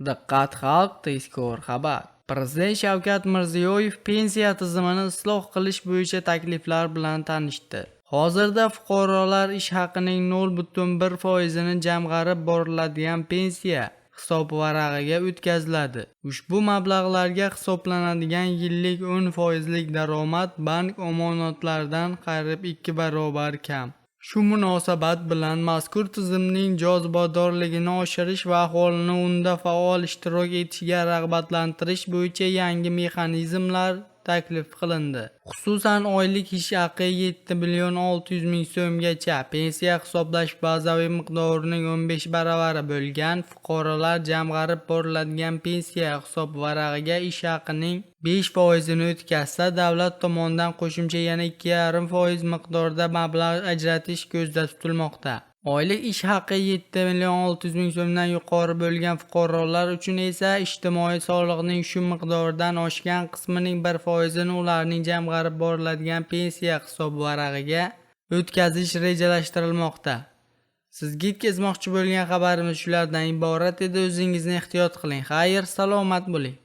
Diqqat xalq, tezkor xabar. Prezident Shavkat Mirziyoyev pensiya tizimini isloh qilish bo'yicha takliflar bilan tanishdi. Hozirda fuqarolar ish haqining 0,1% ni jamg'arib boriladigan pensiya hisobvarag'iga o'tkaziladi. Ushbu mablag'larga hisoblanadigan yillik 10% daromad bank omonatlaridan qariyb 2 barobar kam. Shu munosabat bilan mazkur tizimning jozibadorligini oshirish va aholini unda faol ishtirok etishiga rag'batlantirish bo'yicha yangi mexanizmlar taklif qilindi. Xususan, oylik ish haqi 7,600,000 so'mgacha, pensiya hisoblash bazaviy miqdorining 15 baravari bo'lgan fuqarolar jamg'arib boriladigan pensiya hisobvarag'iga ish haqining 5% ni o'tkazsa, davlat tomonidan qo'shimcha yana 2,5% miqdorida mablag' ajratish ko'zda tutilmoqda. Oylik ish haqi 7,600,000 so'mdan yuqori bo'lgan fuqarolar uchun esa ijtimoiy soliqning shu miqdordan oshgan qismining 1% ni ularning jamg'arib boriladigan pensiya hisobvarag'iga o'tkazish rejalashtirilmoqda. Sizga yetkazmoqchi bo'lgan xabarimiz shulardan iborat edi. O'zingizni ehtiyot qiling. Xayr, salomat bo'ling.